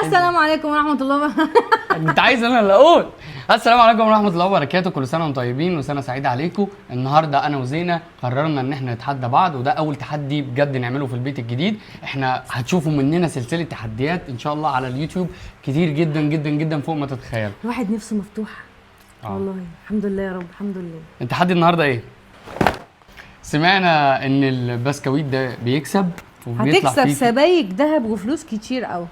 السلام عليكم ورحمه الله انت عايز انا اللي اقول؟ السلام عليكم ورحمه الله وبركاته، كل سنه وانتم طيبين وسنه سعيده عليكم. النهارده انا وزينه قررنا ان احنا نتحدى بعض، وده اول تحدي بجد نعمله في البيت الجديد. احنا هتشوفوا مننا سلسله تحديات ان شاء الله على اليوتيوب كتير جدا جدا جدا فوق ما تتخيل. الواحد نفسه مفتوحه والله. الحمد لله يا رب، الحمد لله. التحدي النهارده ايه؟ سمعنا ان البسكويت ده بيكسب وبيطلع هتكسب فيه سبايك ذهب وفلوس كتير قوي.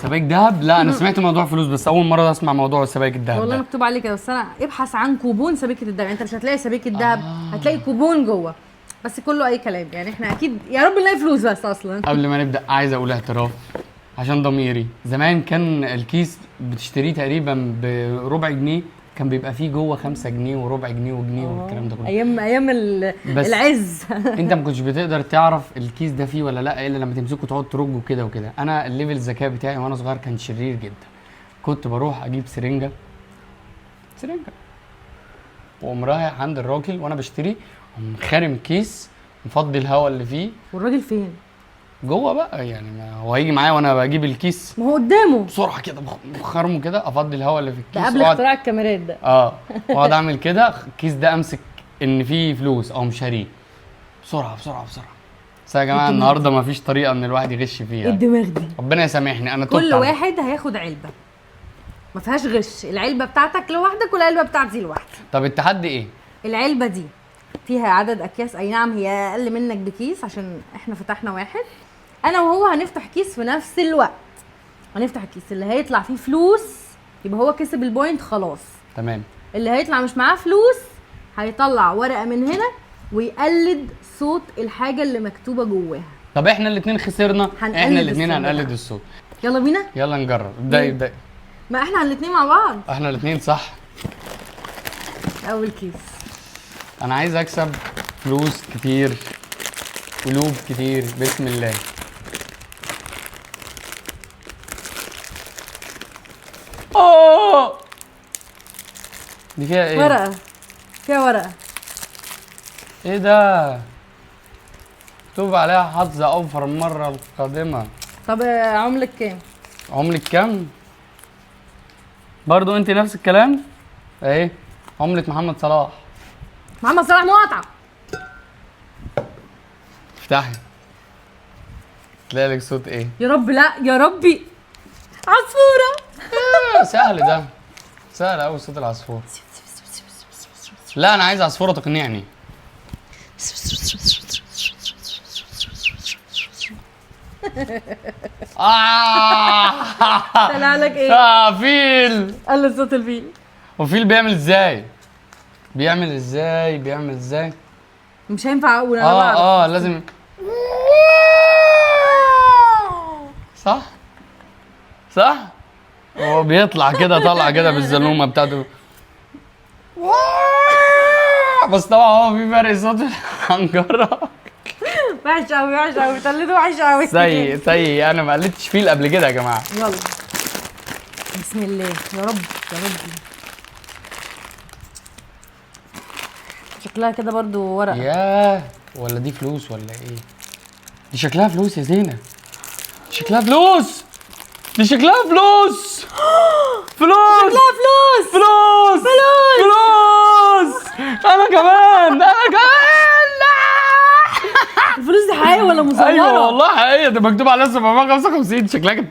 سبائك ذهب. لا انا سمعت موضوع فلوس، بس اول مره اسمع موضوع السبائك الذهب. والله ده مكتوب عليه كده، بس انا ابحث عن كوبون سبيكه الذهب. يعني انت مش هتلاقي سبيكه ذهب، هتلاقي كوبون جوه، بس كله اي كلام. يعني احنا اكيد يا رب نلاقي فلوس. بس اصلا قبل ما نبدا عايز اقول اعتراف عشان ضميري. زمان كان الكيس بتشتريه تقريبا بربع جنيه، كان بيبقى فيه جوه 5 جنيه وربع جنيه وجنيه والكلام ده كله. ايام بس العز انت ما كنتش بتقدر تعرف الكيس ده فيه ولا لا الا لما تمسكه تقعد ترجه كده وكده. انا الليفل الذكاء بتاعي وانا صغير كان شرير جدا. كنت بروح اجيب سرنجه واقوم رايح عند الراجل وانا بشتري، اقوم خارم الكيس مفضي الهواء اللي فيه. والراجل فين؟ جوه بقى، يعني ما هو هيجي معايا وانا بجيب الكيس ما هو قدامه بسرعه كده، بخرمه كده افضي الهواء اللي في الكيس. ده قبل اختراع الكاميرات ده. واقعد اعمل كده الكيس ده، امسك ان فيه فلوس او شاريه بسرعه بسرعه بسرعه. بس يا جماعه النهارده ما فيش طريقه ان الواحد يغش فيها. ايه الدماغ دي؟ ربنا يسامحني انا كل واحد هياخد علبه ما فيهاش غش. العلبه بتاعتك لوحدك والعلبه بتاعتي لوحدي. طب التحدي ايه؟ العلبه دي فيها عدد اكياس، اي نعم هي اقل منك بكيس عشان احنا فتحنا واحد. انا وهو هنفتح كيس في نفس الوقت. هنفتح الكيس اللي هيطلع فيه فلوس يبقى هو كسب البوينت خلاص. تمام. اللي هيطلع مش معاه فلوس هيطلع ورقه من هنا ويقلد صوت الحاجه اللي مكتوبه جواها. طب احنا الاثنين خسرنا، احنا الاثنين هنقلد الصوت. يلا بينا، يلا نجرب. ابدأي. ما احنا الاثنين مع بعض. احنا الاثنين صح. اول كيس. انا عايز اكسب فلوس كتير، قلوب كتير، بسم الله. دي فيها ايه؟ ورقه، فيها ورقه. ايه ده؟ مكتوب عليها حظ اوفر المره القادمه. طب عملك كام؟ عملة كام؟ برضو انت نفس الكلام؟ ايه؟ عملة محمد صلاح. محمد صلاح مقاطعه. افتحي تلاقي لك صوت ايه؟ يا رب لا يا ربي. عصفوره. سهل ده، سهل قوي صوت العصفور. لا انا عايز عصفوره تقنعني. طلع لك ايه؟ فيل. قال صوت الفيل. وفيل بيعمل ازاي؟ بيعمل ازاي؟ مش هينفع اقول انا بعرف. لازم. صح هو بيطلع كده، طلع كده بالزلومه بتاعته. بس طبعا هو في فرق صوت الحنجره. وحش قوي تقلده وحش قوي. سيء انا ما قلتش فيل قبل كده يا جماعه. يلا بسم الله يا رب يا رب. شكلها كده برضو ورقه. ياه، ولا دي فلوس ولا ايه؟ دي شكلها فلوس يا زينه. شكلها فلوس. انا كمان لا الفلوس دي حقيقيه ولا مزوره؟ ايوه والله حقيقيه، ده مكتوب عليها 755. شكلها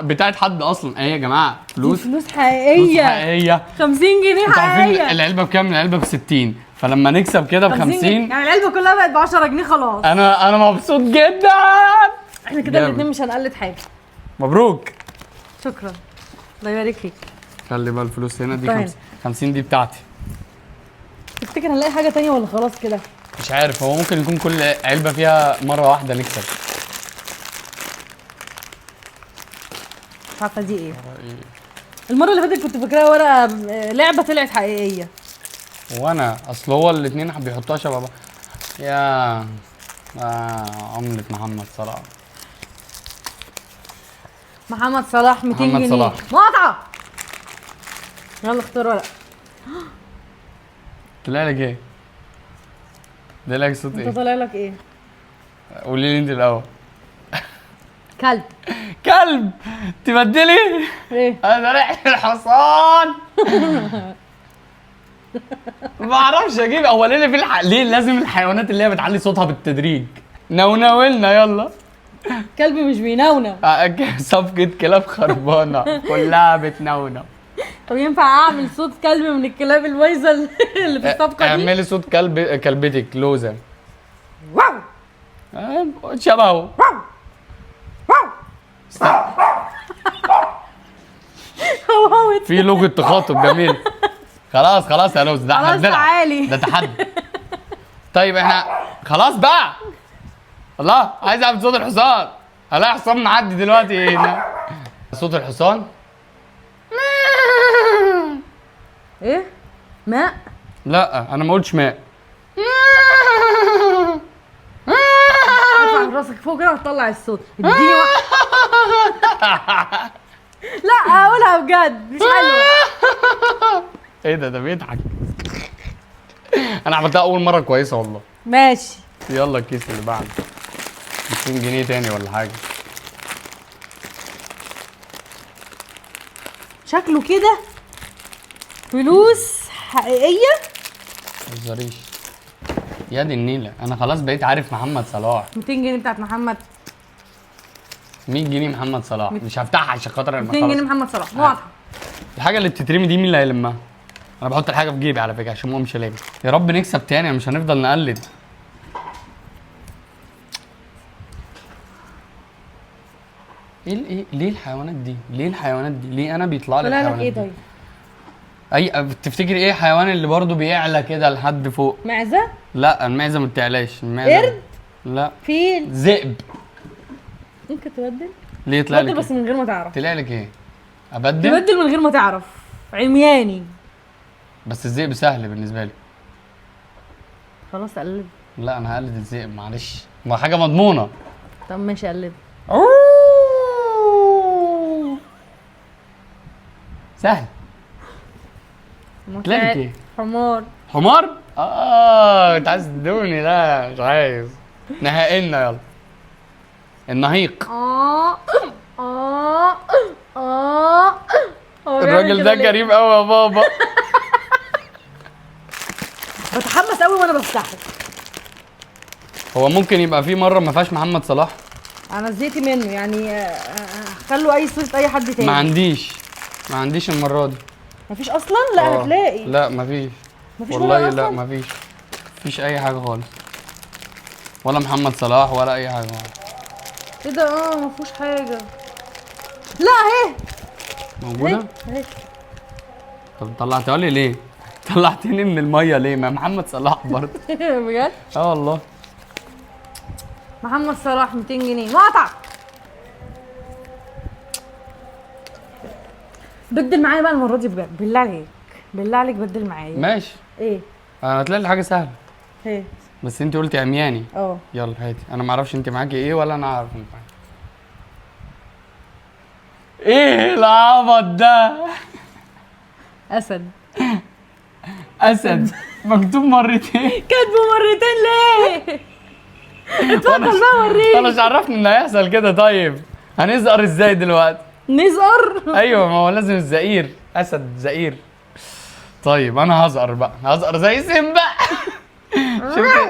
بتاعت حد اصلا. ايه يا جماعه؟ فلوس حقيقيه. 50 جنيه حقيقيه. العلبه بكام؟ العلبه ب 60. فلما نكسب كده ب 50 يعني العلبه كلها بقت ب 10 جنيه خلاص. انا مبسوط جدا. احنا كده الاثنين مش هنقلد حاجه. مبروك. شكرا، الله يبارك فيك. خلي بقى الفلوس هنا دي. 50 دي بتاعتي. تفتكر هنلاقي حاجه تانية ولا خلاص كده؟ مش عارف، هو ممكن يكون كل علبه فيها مره واحده نكسب. مش عارفه دي ايه. المره اللي فاتت كنت فاكراها ورقه لعبه طلعت حقيقيه. وانا اصل هو الاثنين بيحطوها شبه بعض. يا عملة محمد صلاح. محمد صلاح 200 جنيه. محمد صلاح مقاطعه. يلا اختار ورقه. طلع لك ايه؟ طلع لك صوت ايه؟ انت طالع لك ايه؟ قولي لي انت الاول. كلب. كلب. تبدلي؟ ايه؟ انا ريحة الحصان. ما اعرفش اجيب. هو ليه اللي في ليه لازم الحيوانات اللي هي بتعلي صوتها بالتدريج؟ نونولنا يلا. كلب مش بينونو. صفقة كلاب خربانة كلها بتنونو. طب ينفع اعمل صوت كلب من الكلاب البايظه اللي في الصفقه دي؟ اعملي صوت كلبتك لوزة. واو شبهه. واو واو. هوهوت. في لغة تخاطب جميل. خلاص يا لوز، ده احنا خلاص بنلعب. تعالي. ده تحدي. طيب احنا خلاص بقى. الله، عايز اعمل صوت الحصان. الاقي حصان معدي دلوقتي هنا. صوت الحصان. ايه؟ ماء؟ لا انا ما قلتش ماء. ارفع راسك فوق كده وتطلع الصوت. اديني واحد. لا اقولها بجد مش حلوه. ايه ده بيضحك. انا عملتها اول مره كويسه والله. ماشي. يلا الكيس اللي بعده. 200 جنيه تاني ولا حاجه. شكله كده فلوس حقيقيه. ما تهزريش يا دي النيله. انا خلاص بقيت عارف محمد صلاح. 200 جنيه بتاعت محمد. 100 جنيه محمد صلاح. مش هفتحها عشان خاطر 200 جنيه محمد صلاح واضحه. الحاجه اللي بتترمي دي مين اللي هيلمها؟ انا بحط الحاجه في جيبي على فكره عشان مش لاقي. يا رب نكسب تاني، مش هنفضل نقلد. ايه ليه الحيوانات دي؟ ليه انا بيطلع لي طلع لك الحيوانات ايه دي؟ طيب؟ اي تفتكري ايه الحيوان اللي برضه بيعلى كده لحد فوق؟ معزه؟ لا المعزه ما بتعلاش. المعزه قرد؟ لا. فيل؟ ذئب. ممكن تبدل؟ ليه يطلع تبدل لك بس من غير ما تعرف. طلع لك ايه؟ ابدل؟ تبدل من غير ما تعرف. عمياني. بس الذئب سهل بالنسبه لي. خلاص قلب. لا انا هقلد الذئب معلش، ما حاجه مضمونه. طب ماشي قلب. سهل. طلع لك ايه؟ حمار. حمار؟ انت عايز تدوني؟ لا مش عايز. نهائنا يلا. النهيق. الراجل ده كريم قوي يا بابا. بتحمس قوي وانا بفتحه. هو ممكن يبقى في مره ما فيهاش محمد صلاح؟ انا زهقت منه يعني. خلوا اي صوت اي حد تاني. ما عنديش المره دي. مفيش اصلا؟ لا هتلاقي. لا مفيش والله. لا مفيش اي حاجه خالص، ولا محمد صلاح ولا اي حاجه. ايه ده؟ مفيهوش حاجه. لا اهي موجوده. اهي. طب طلعتها لي ليه؟ طلعتني من الميه ليه؟ ما محمد صلاح برضه. بجد؟ والله. محمد صلاح 200 جنيه مقطع. بدل معايا بقى المره دي بجد، بالله عليك بدل معايا. ماشي. ايه؟ انا هتلاقي حاجه سهله. ايه؟ بس انت قلتي عمياني. يلا هاتي. انا ما اعرفش انت معاكي ايه ولا انا عارف انت معاكي ايه. العبط ده اسد. مكتوب مرتين. كاتبه مرتين ليه؟ اتفضل بقى وريني. انا مش عرفني ان هيحصل كده. طيب هنزقر ازاي دلوقتي؟ نزقر؟ ايوه ما هو لازم الزئير. اسد زئير. طيب انا هزقر زي سيمبا. شفت؟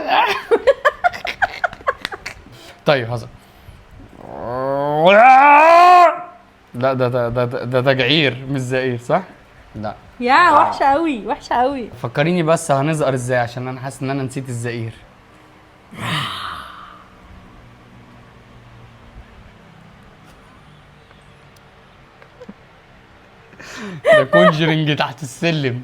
طيب هزقر. لا ده تجعير مش زئير صح؟ لا يا وحشه قوي. فكريني بس هنزقر ازاي عشان انا حاسس ان انا نسيت الزئير. ده كونجرينج تحت السلم.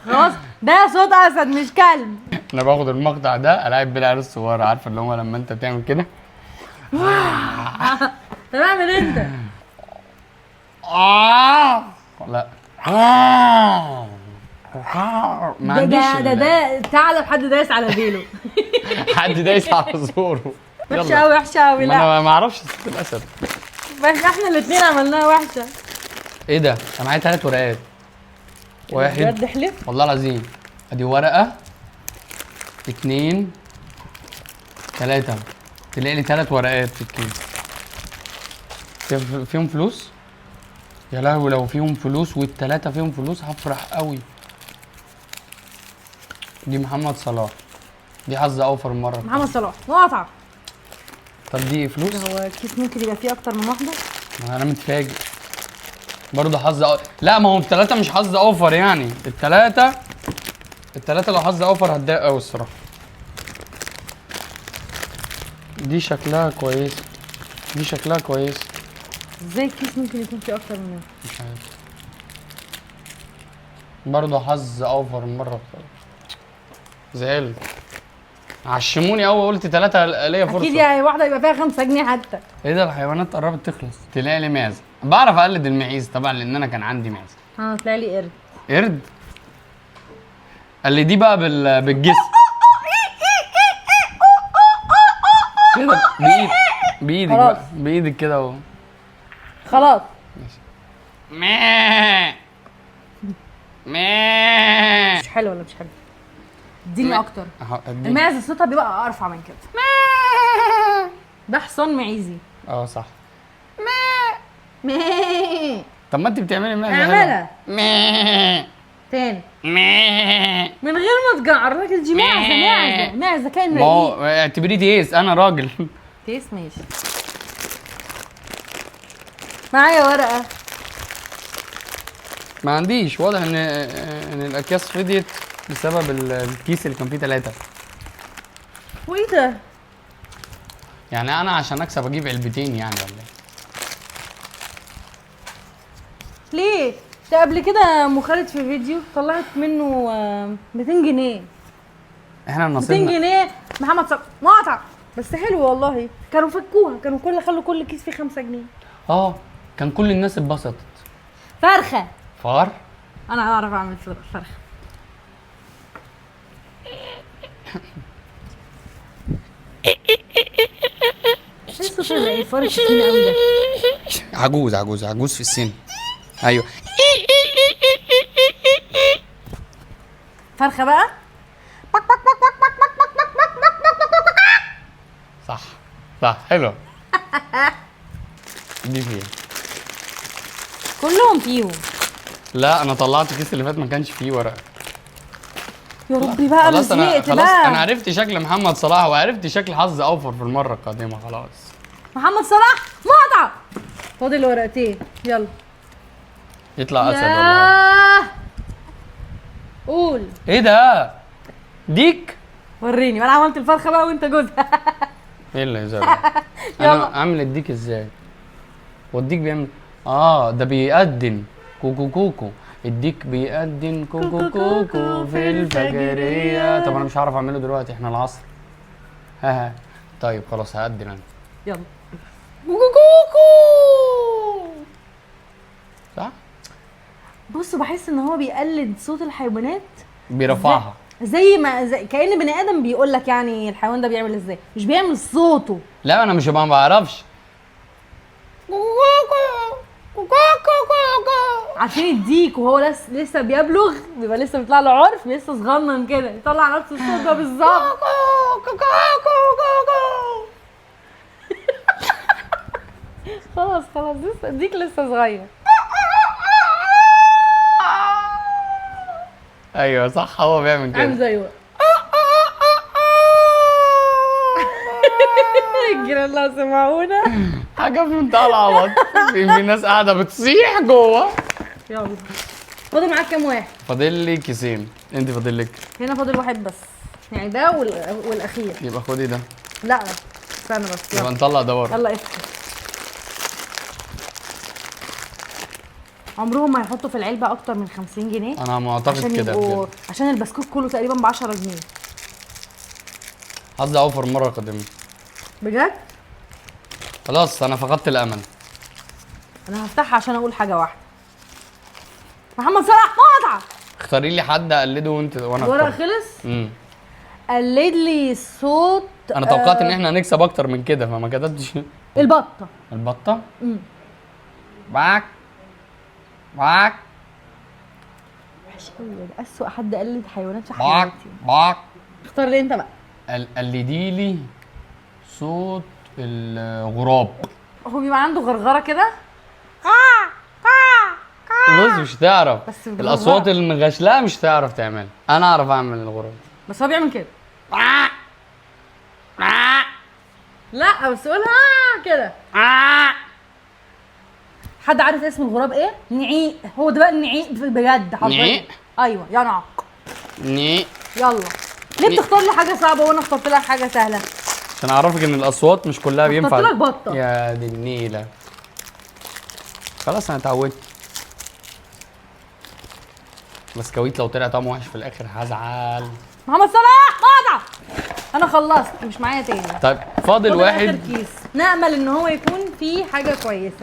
خلاص ده صوت اسد مش كلب. انا باخد المقطع ده العب بيه العيال الصغيره. عارفه اللي هو لما انت تعمل كده. طب اعمل انت. لا ما عنديش ده ثعلب حد دايس على ديله. حد دايس على زوره. وحشه قوي. لا انا ما اعرفش صوت الاسد. بس احنا الاثنين عملناها وحشه. ايه ده؟ انا معايا 3 ورقات. واحد بجد احلف والله العظيم. ادي ورقه 2 3. تلاقي لي 3 ورقات في الكيس. فيهم فلوس؟ يا لهوي لو فيهم فلوس والتلاتة فيهم فلوس هفرح قوي. دي محمد صلاح، دي حظ اوفر المره. محمد صلاح مقاطعه. طب دي فلوس؟ هو الكيس ممكن يبقى فيه اكتر من واحده؟ ما انا متفاجئ برضه لا ما هو التلاتة مش حظ اوفر يعني. التلاتة لو حظ اوفر هتضايق قوي الصراحه. دي شكلها كويس، دي شكلها كويس. ازاي الكيس ممكن يكون فيه اكتر من واحده؟ مش عارف، برضه حظ اوفر المره. زعلت، عشموني قوي، قلت 3 ليا فرصه. اكيد يعني واحده يبقى فيها 5 جنيه حتى. ايه ده، الحيوانات قربت تخلص. تلاقي لي معزه، بعرف اقلد المعيز طبعا لان انا كان عندي معزه. طلع لي قرد. قرد؟ قال لي دي بقى بالجسم كده، بايدك خلاص. بقى، بايدك كده اهو. خلاص ماشي. مش حلو ولا مش حلو؟ اديني اكتر. اديني. المعزه صوتها بيبقى ارفع من كده. ده حصان معيزي. صح. ميه. طب ما انت بتعملي معزه اعملها حلوة. تاني من غير ما تجعر. الراجل دي معزه كائن ما هو رقيق. اعتبريه تيس، انا راجل. تيس ماشي. معايا ورقه. ما عنديش، واضح ان الاكياس فضيت بسبب الكيس اللي كان فيه 3. وايه ده؟ يعني انا عشان اكسب اجيب علبتين يعني ولا ايه؟ ليه؟ ده قبل كده خالد في فيديو طلعت منه 200 جنيه. احنا 200 نصيبنا. جنيه محمد صلاح مقاطعه. بس حلو خالله، كانوا فكوها، كانوا خلوا كل كيس فيه 5 جنيه. كان كل الناس اتبسطت. فرخه. فار؟ انا اعرف اعمل فرخه. ايه الصوت اللي الفار الشتيمي قوي ده؟ عجوز في السن. ايوه. فرخه بقى. صح حلو. دي فين؟ كلهم فيهم. لا انا طلعت الكيس اللي فات ما كانش فيه ورقه. يا ربي بقى انا زهقت خلاص بقى. انا عرفت شكل محمد صلاح وعرفت شكل حظ اوفر في المره القادمه. خلاص محمد صلاح مقطع. فاضل ورقتين يلا. يطلع اسد والله. قول. ايه ده؟ ديك؟ وريني. انا عملت الفرخه بقى وانت جوزها. ايه اللي هزار؟ انا اعمل الديك ازاي؟ والديك بيعمل ده بيقدم كوكو. الديك بيقدم كوكو في الفجريه. طب انا مش هعرف اعمله دلوقتي، احنا العصر. ها طيب خلاص هقدم انا. يلا. كوكو. صح؟ بص بحس ان هو بيقلد صوت الحيوانات، بيرفعها زي كأن بني ادم بيقول لك يعني الحيوان ده بيعمل ازاي، مش بيعمل صوته. لا انا مش ما بعرفش. عشان الديك وهو لسه بيبلغ بيبقى لسه بيطلع له عرف، لسه صغنن كده يطلع نفس الصوت ده بالظبط. خلاص لسه الديك لسه صغير. ايوه صح هو بيعمل كده. عامل زيه. الجيران لو سمعونا حاجه في منتهى العبط. في ناس قاعده بتصيح جوه. يلا فاضل معاك كام واحد؟ فاضل لي كيسين. انت فاضل لك؟ هنا فاضل واحد بس، يعني ده والاخير. يبقى خدي ده. لا استنى بس. يبقى نطلع ده بره. يلا افتح. عمرهم ما هيحطوا في العلبه اكتر من 50 جنيه. انا معتقد كده بجد. عشان البسكوت كله تقريبا ب 10 جنيه. حظ اوفر مره قادمه. بجد؟ خلاص انا فقدت الامل. انا هفتحها عشان اقول حاجه واحده. محمد صلاح مقطع. اختاري لي حد اقلده وانا الورق اختار. خلص؟ قلد لي صوت. انا توقعت ان احنا هنكسب اكتر من كده فما كتبتش. البطه. البطه؟ باك وحش قوي ده، اسوأ حد قلد حيوانات في باك حياتي. باك اختار لي انت بقى. قلدي لي صوت الغراب. هو بيبقى عنده غرغره كده. بص مش هتعرف بس بالغرغرة. الاصوات المغشلقه مش هتعرف تعملها، انا اعرف اعمل الغراب. بس هو بيعمل كده. لا بس قولها كده. حد عارف اسم الغراب ايه؟ نعيق. هو ده بقى النعيق بجد حضرتك. نعيق؟ ايوه ينعق. ني يلا. ليه بتختار لي حاجه صعبه وانا اخترت لك حاجه سهله؟ عشان اعرفك ان الاصوات مش كلها بينفع. اخترت لك بطه. يا دي النيله. خلاص انا اتعودت. بسكويت لو طلع طعمه وحش في الاخر هزعل. محمد صلاح قاطع. انا خلصت مش معايا تاني. طيب فاضل آخر واحد. كيس نامل ان هو يكون فيه حاجه كويسه.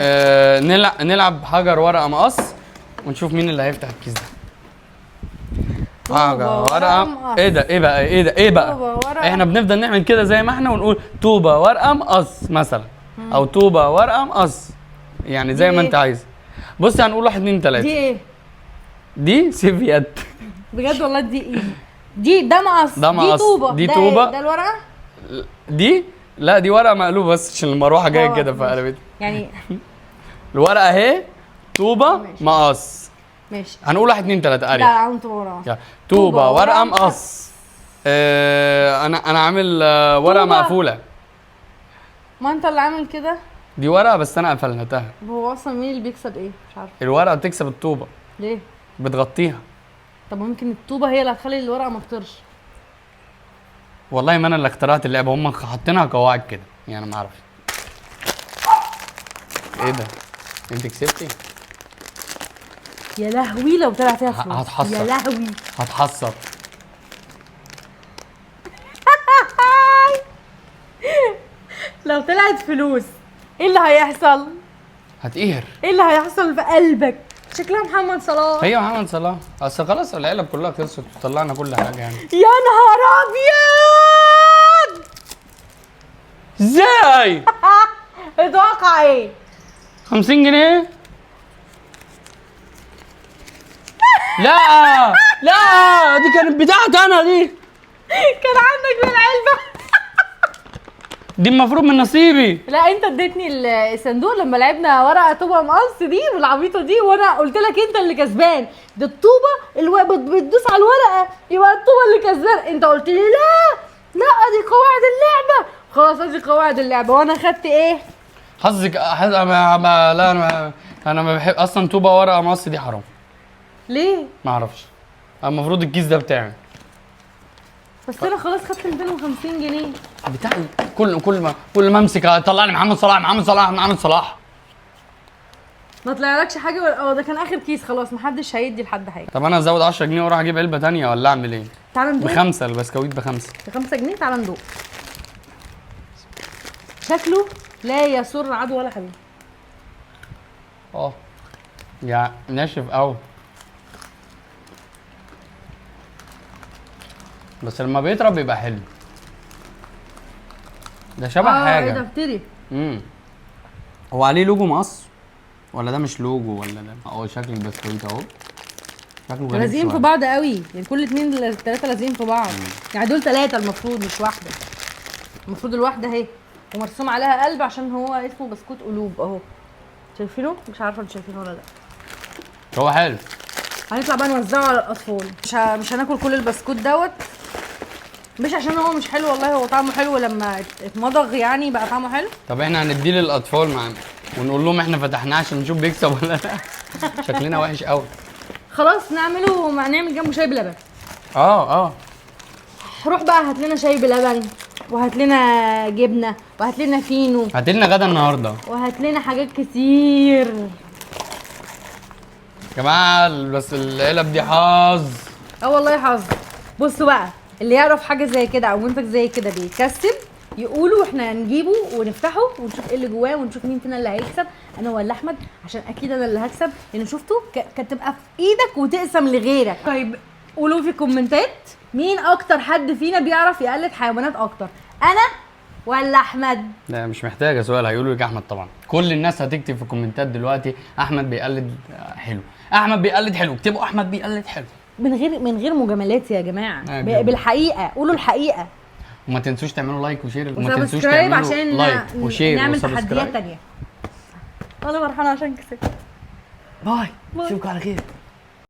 نلعب حجر ورقه مقص ونشوف مين اللي هيفتح الكيس ده. حجر ورقه مقص. ايه ده؟ ايه بقى؟ طوبة ورقة. احنا بنفضل نعمل كده زي ما احنا ونقول طوبه ورقه مقص مثلا، او طوبه ورقه مقص، يعني زي دي ما إيه؟ انت عايز. بص هنقول 1 2 3. دي ايه؟ دي سيف يد. بجد والله دي ايه؟ ده مقص. ده مقص. دي طوبه. دي ده طوبة. إيه؟ ده الورقه؟ دي لا دي ورقه مقلوبه بس عشان المروحه جايه كده ماشي. فقلبت. يعني الورقه اهي طوبه ماشي. مقص. ماشي. هنقول 1 2 3 لا اريح. عم طوبه. يلا. طوبه ورقه مقص. انا عامل ورقه طوبة. مقفوله. ما انت اللي عامل كده. دي ورقه بس انا قفلتها. هو اصلا مين اللي بيكسب ايه؟ مش عارفه. الورقه بتكسب الطوبه، ليه؟ بتغطيها. طب ممكن الطوبه هي اللي هتخلي الورقه ما تطيرش. والله ما انا اللي اخترعت اللعبه، هم حاطينها قواعد كده يعني ما اعرفش. ايه ده؟ انت كسبتي؟ يا لهوي لو طلع فيها فلوس. هتحصل. يا لهوي. هتحصر. لو طلعت فلوس ايه اللي هيحصل؟ هتقهر. ايه اللي هيحصل في قلبك؟ شكلها محمد صلاح. هي محمد صلاح، اصل خلاص العيله كلها خلصت وطلعنا كل حاجه يعني. يا نهار ابيض. ازاي؟ اتوقع ايه؟ 50 جنيه؟ لا لا دي كانت بتاعتي انا دي. كان عندك بالعلبه. دي المفروض من نصيبي. لا انت اديتني الصندوق لما لعبنا ورقه طوبه مقص دي والعبيطه دي، وانا قلت لك انت اللي كسبان. دي الطوبه بتدوس على الورقه يبقى الطوبه اللي كسبان. انت قلت لي لا لا دي قواعد اللعبه. خلاص ادي قواعد اللعبه وانا خدت ايه؟ حظك لا انا ما بحب اصلا طوبه ورقه مقص دي حرام. ليه؟ ما اعرفش. المفروض الكيس ده بتاعي. بس انا خلاص خدت 250 جنيه. بتاعي. كل ما امسك طلع لي محمد صلاح محمد صلاح محمد صلاح. ما طلعلكش حاجه ولا ده كان اخر كيس خلاص محدش هيدي لحد حاجه. طب انا ازود 10 جنيه واروح اجيب علبه ثانيه ولا اعمل ايه؟ تعال ندوق. ب5 البسكويت ب5. ب5 جنيه تعال ندوق. شكله لا يسر عدو ولا حبيب. يا ناشف قوي. بس لما بيطرى بيبقى حلو. ده شبه حاجه. ايه ده افتري. هو عليه لوجو مقص ولا ده مش لوجو ولا ده؟ شكل البسكويت اهو. شكله غريب لازقين في شوية. بعض قوي يعني كل 2 3 لازقين في بعض. يعني دول 3 المفروض مش واحده. المفروض الواحده اهي ومرسوم عليها قلب عشان هو اسمه بسكوت قلوب اهو. شايفينه؟ مش عارفه انتوا شايفينه ولا لا. هو حلو. هنطلع بقى نوزعه على الاطفال. مش هناكل كل البسكوت دوت. مش عشان هو مش حلو والله، هو طعمه حلو لما اتمضغ يعني بقى طعمه حلو. طب احنا هنديه للاطفال معانا ونقول لهم احنا فتحناه عشان نشوف بيكسب ولا لا. شكلنا وحش قوي. خلاص نعمل جنبه شاي بلبن. روح بقى هات لنا شاي بلبن وهات لنا جبنه وهات لنا فينو هات لنا غدا النهارده وهات لنا حاجات كتير. يا جماعه بس العلب دي حظ. والله حظ. بصوا بقى اللي يعرف حاجه زي كده او منتج زي كده بيكسب يقولوا احنا نجيبه ونفتحه ونشوف ايه اللي جواه ونشوف مين فينا اللي هيكسب، انا ولا احمد، عشان اكيد انا اللي هكسب لان شفته كانت تبقى في ايدك وتقسم لغيرك. طيب قولوا في الكومنتات مين اكتر حد فينا بيعرف يقلد حيوانات اكتر، انا ولا احمد؟ لا مش محتاجه سؤال، هيقولوا لك احمد طبعا. كل الناس هتكتب في الكومنتات دلوقتي احمد بيقلد حلو، احمد بيقلد حلو، اكتبوا احمد بيقلد حلو. من غير مجاملات يا جماعه، جميل. بالحقيقه قولوا الحقيقه. وما تنسوش تعملوا لايك وشير، وما تنسوش وسبسكرايب تعملوا عشان لايك وشير نعمل وسبسكرايب. تحديات تانية. انا فرحانه عشان كسبت. باي، اشوفكم على خير.